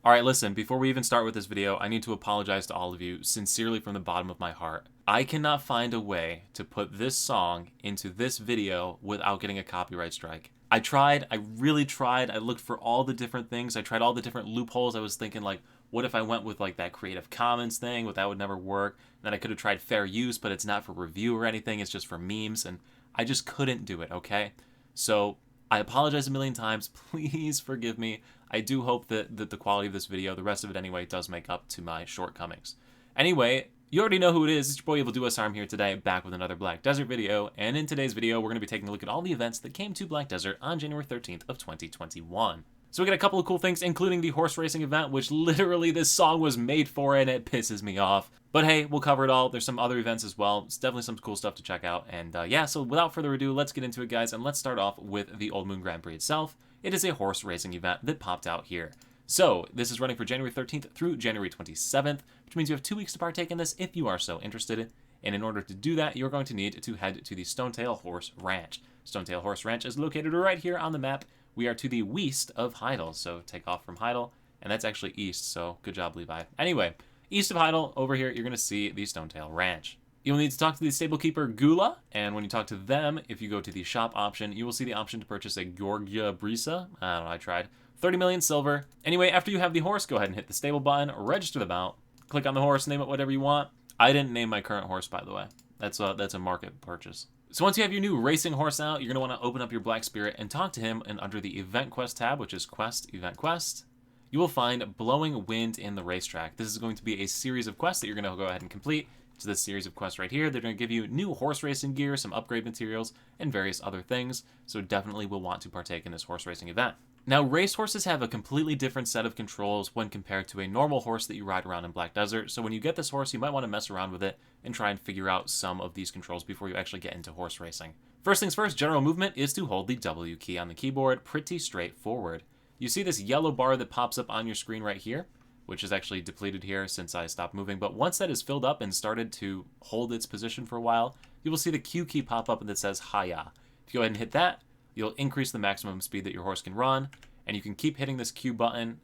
Alright, listen, before we even start with this video, I need to apologize to all of you, sincerely from the bottom of my heart. I cannot find a way to put this song into this video without getting a copyright strike. I tried, I really tried, I looked for all the different things, I tried all the different loopholes. I was thinking like, what if I went with like that Creative Commons thing, but that would never work. Then I could have tried fair use, but it's not for review or anything, it's just for memes, and I just couldn't do it, okay? So I apologize a million times. Please forgive me. I do hope that the quality of this video, the rest of it anyway, does make up to my shortcomings. Anyway, you already know who it is. It's your boy Evil Do Us Harm here today, back with another Black Desert video. And in today's video, we're going to be taking a look at all the events that came to Black Desert on January 13th of 2021. So we got a couple of cool things, including the horse racing event, which literally this song was made for, and it pisses me off. But hey, we'll cover it all. There's some other events as well. It's definitely some cool stuff to check out. And yeah, so without further ado, let's get into it, guys. And let's start off with the Old Moon Grand Prix itself. It is a horse racing event that popped out here. So this is running for January 13th through January 27th, which means you have 2 weeks to partake in this if you are so interested. And in order to do that, you're going to need to head to the Stonetail Horse Ranch. Stonetail Horse Ranch is located right here on the map. We are to the west of Heidel, so take off from Heidel, and that's actually east, so good job, Levi. Anyway, east of Heidel, over here, you're going to see the Stonetail Ranch. You'll need to talk to the stable keeper Gula, and when you talk to them, if you go to the shop option, you will see the option to purchase a Georgia Brisa. I don't know, I tried. 30 million silver. Anyway, after you have the horse, go ahead and hit the stable button, register the mount, click on the horse, name it whatever you want. I didn't name my current horse, by the way. That's a market purchase. So once you have your new racing horse out, you're going to want to open up your Black Spirit and talk to him, and under the Event Quest tab, which is Quest, Event Quest, you will find Blowing Wind in the Racetrack. This is going to be a series of quests that you're going to go ahead and complete. So this series of quests right here, they're going to give you new horse racing gear, some upgrade materials, and various other things. So definitely will want to partake in this horse racing event. Now, racehorses have a completely different set of controls when compared to a normal horse that you ride around in Black Desert. So when you get this horse, you might want to mess around with it and try and figure out some of these controls before you actually get into horse racing. First things first, general movement is to hold the W key on the keyboard, pretty straightforward. You see this yellow bar that pops up on your screen right here, which is actually depleted here since I stopped moving. But once that is filled up and started to hold its position for a while, you will see the Q key pop up that says Hiya. If you go ahead and hit that, you'll increase the maximum speed that your horse can run, and you can keep hitting this Q button,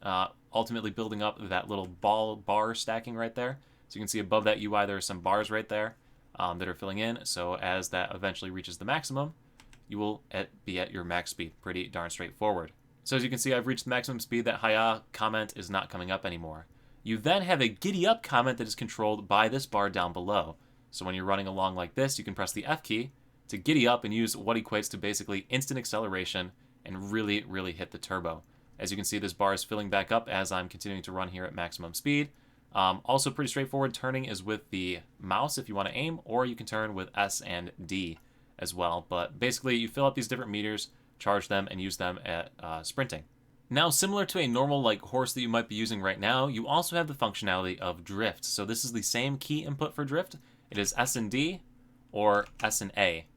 ultimately building up that little bar stacking right there. So you can see above that UI there are some bars right there that are filling in. So as that eventually reaches the maximum, you will be at your max speed. Pretty darn straightforward. So as you can see, I've reached the maximum speed. That Hiya comment is not coming up anymore. You then have a giddy up comment that is controlled by this bar down below. So when you're running along like this, you can press the F key to giddy up and use what equates to basically instant acceleration and really, really hit the turbo. As you can see, this bar is filling back up as I'm continuing to run here at maximum speed. Also pretty straightforward. Turning is with the mouse if you want to aim, or you can turn with S and D as well. But basically, you fill up these different meters, charge them, and use them at sprinting. Now, similar to a normal like horse that you might be using right now, you also have the functionality of drift. So this is the same key input for drift. It is S and D or S and A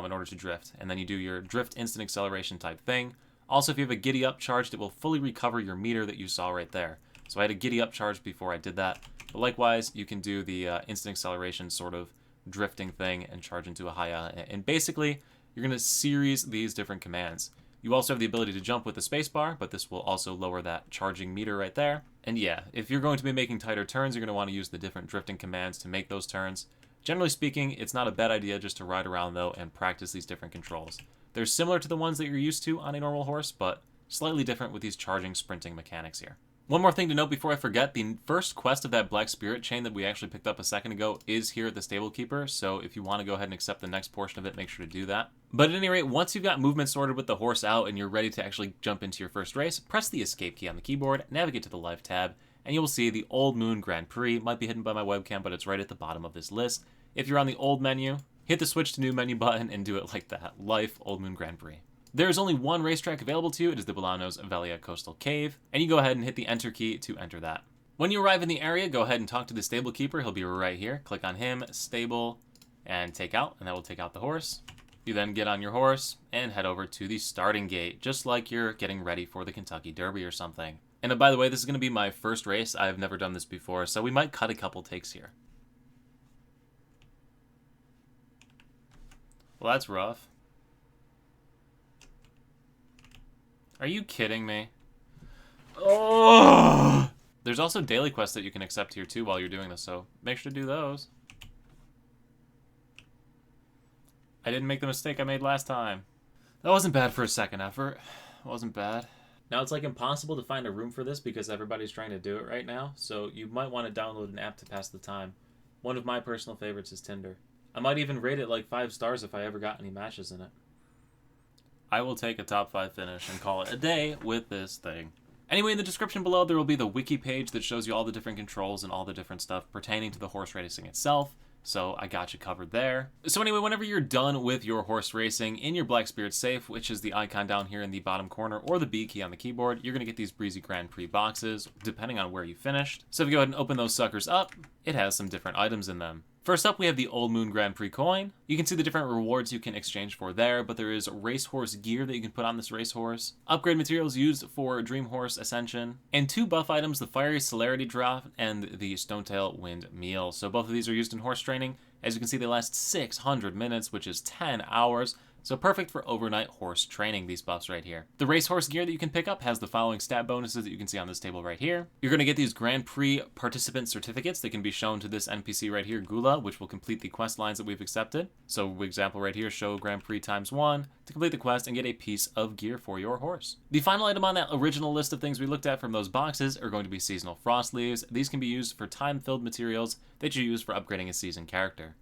in order to drift. And then you do your drift instant acceleration type thing. Also, if you have a giddy up charged, it will fully recover your meter that you saw right there. So I had a giddy up charged before I did that. But likewise, you can do the instant acceleration sort of drifting thing and charge into a Hiya. And basically, you're going to series these different commands. You also have the ability to jump with the spacebar, but this will also lower that charging meter right there. And yeah, if you're going to be making tighter turns, you're going to want to use the different drifting commands to make those turns. Generally speaking, it's not a bad idea just to ride around though and practice these different controls. They're similar to the ones that you're used to on a normal horse, but slightly different with these charging, sprinting mechanics here. One more thing to note before I forget, the first quest of that Black Spirit chain that we actually picked up a second ago is here at the Stable Keeper, so if you want to go ahead and accept the next portion of it, make sure to do that. But at any rate, once you've got movement sorted with the horse out and you're ready to actually jump into your first race, press the Escape key on the keyboard, navigate to the Live tab, and you will see the Old Moon Grand Prix. Might be hidden by my webcam, but it's right at the bottom of this list. If you're on the old menu, hit the Switch to New menu button and do it like that. Life Old Moon Grand Prix. There is only one racetrack available to you. It is the Bolanos Velia Coastal Cave, and you go ahead and hit the Enter key to enter that. When you arrive in the area, go ahead and talk to the stable keeper. He'll be right here. Click on him, stable, and take out, and that will take out the horse. You then get on your horse and head over to the starting gate, just like you're getting ready for the Kentucky Derby or something. And by the way, this is going to be my first race. I've never done this before, so we might cut a couple takes here. Well, that's rough. Are you kidding me? Oh! There's also daily quests that you can accept here too while you're doing this, so make sure to do those. I didn't make the mistake I made last time. That wasn't bad for a second effort. It wasn't bad. Now it's like impossible to find a room for this because everybody's trying to do it right now, so you might want to download an app to pass the time. One of my personal favorites is Tinder. I might even rate it like 5 stars if I ever got any matches in it. I will take a top 5 finish and call it a day with this thing. Anyway, in the description below, there will be the wiki page that shows you all the different controls and all the different stuff pertaining to the horse racing itself. So I got you covered there. So anyway, whenever you're done with your horse racing in your Black Spirit safe, which is the icon down here in the bottom corner or the B key on the keyboard, you're going to get these Breezy Grand Prix boxes, depending on where you finished. So if you go ahead and open those suckers up, it has some different items in them. First up, we have the Old Moon Grand Prix coin. You can see the different rewards you can exchange for there, but there is racehorse gear that you can put on this racehorse, upgrade materials used for Dream Horse Ascension, and 2 buff items, the Fiery Celerity Drop and the Stonetail Wind Meal. So both of these are used in horse training. As you can see, they last 600 minutes, which is 10 hours. So perfect for overnight horse training, these buffs right here. The racehorse gear that you can pick up has the following stat bonuses that you can see on this table right here. You're going to get these Grand Prix participant certificates that can be shown to this NPC right here, Gula, which will complete the quest lines that we've accepted. So example right here, show Grand Prix ×1 to complete the quest and get a piece of gear for your horse. The final item on that original list of things we looked at from those boxes are going to be seasonal frost leaves. These can be used for time-filled materials that you use for upgrading a seasoned character.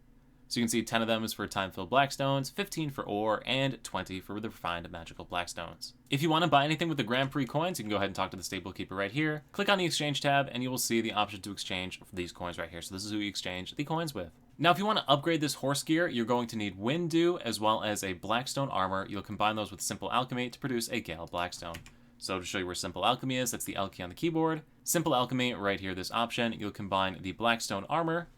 So you can see 10 of them is for time-filled blackstones, 15 for ore, and 20 for the refined magical blackstones. If you want to buy anything with the Grand Prix coins, you can go ahead and talk to the stable keeper right here. Click on the exchange tab, and you will see the option to exchange for these coins right here. So this is who you exchange the coins with. Now, if you want to upgrade this horse gear, you're going to need Wind Dew as well as a Blackstone armor. You'll combine those with Simple Alchemy to produce a Gale Blackstone. So to show you where Simple Alchemy is, that's the L key on the keyboard. Simple Alchemy, right here, this option, you'll combine the Blackstone armor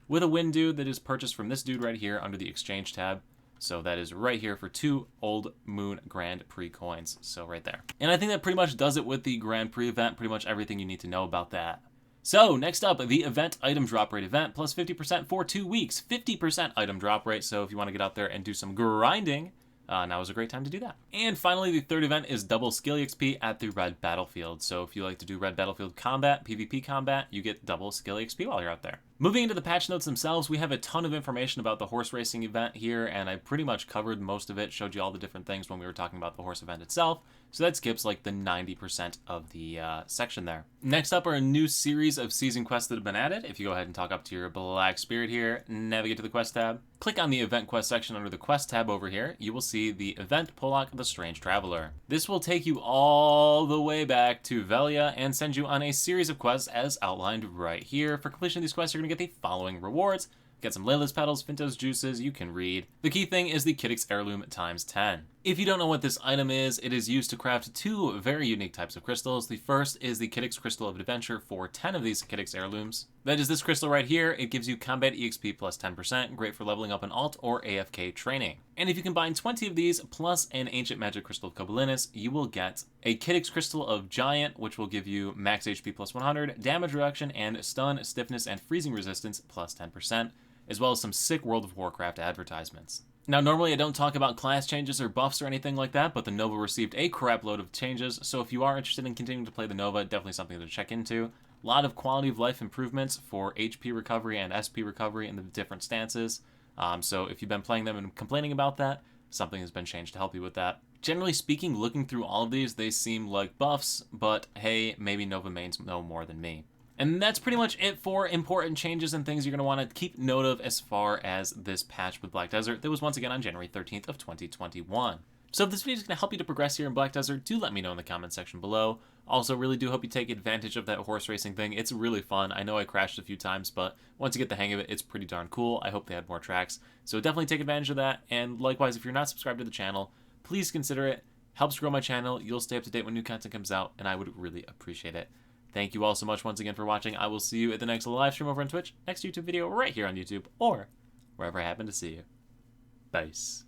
with a Wind Dew that is purchased from this dude right here under the exchange tab. So that is right here for 2 Old Moon Grand Prix coins. So right there. And I think that pretty much does it with the Grand Prix event, pretty much everything you need to know about that. So next up, the event item drop rate event, plus 50% for 2 weeks. 50% item drop rate, so if you want to get out there and do some grinding, now is a great time to do that. And finally, the third event is double skill XP at the Red Battlefield. So if you like to do Red Battlefield combat, PvP combat, you get double skill XP while you're out there. Moving into the patch notes themselves, we have a ton of information about the horse racing event here, and I pretty much covered most of it, showed you all the different things when we were talking about the horse event itself. So that skips like the 90% of the section there. Next up are a new series of season quests that have been added. If you go ahead and talk up to your Black Spirit here, navigate to the quest tab, click on the event quest section under the quest tab over here, you will see the event Pollock the Strange Traveler. This will take you all the way back to Velia and send you on a series of quests as outlined right here. For completion of these quests, you're going to get the following rewards. Get some Layla's petals, Finto's juices, you can read. The key thing is the Kiddix heirloom ×10. If you don't know what this item is, it is used to craft 2 very unique types of crystals. The first is the Kiddix Crystal of Adventure for 10 of these Kiddix heirlooms. That is this crystal right here. It gives you combat EXP plus 10%, great for leveling up an alt or AFK training. And if you combine 20 of these plus an Ancient Magic Crystal of Kobolinus, you will get a Kiddix Crystal of Giant, which will give you max HP plus 100, damage reduction, and stun, stiffness, and freezing resistance plus 10%. As well as some sick World of Warcraft advertisements. Now, normally I don't talk about class changes or buffs or anything like that, but the Nova received a crap load of changes, so if you are interested in continuing to play the Nova, definitely something to check into. A lot of quality of life improvements for HP recovery and SP recovery in the different stances. So if you've been playing them and complaining about that, something has been changed to help you with that. Generally speaking, looking through all of these, they seem like buffs, but hey, maybe Nova mains know more than me. And that's pretty much it for important changes and things you're going to want to keep note of as far as this patch with Black Desert that was once again on January 13th of 2021. So if this video is going to help you to progress here in Black Desert, do let me know in the comment section below. Also, really do hope you take advantage of that horse racing thing. It's really fun. I know I crashed a few times, but once you get the hang of it, it's pretty darn cool. I hope they had more tracks. So definitely take advantage of that. And likewise, if you're not subscribed to the channel, please consider it. Helps grow my channel. You'll stay up to date when new content comes out, and I would really appreciate it. Thank you all so much once again for watching. I will see you at the next live stream over on Twitch, next YouTube video right here on YouTube, or wherever I happen to see you. Peace.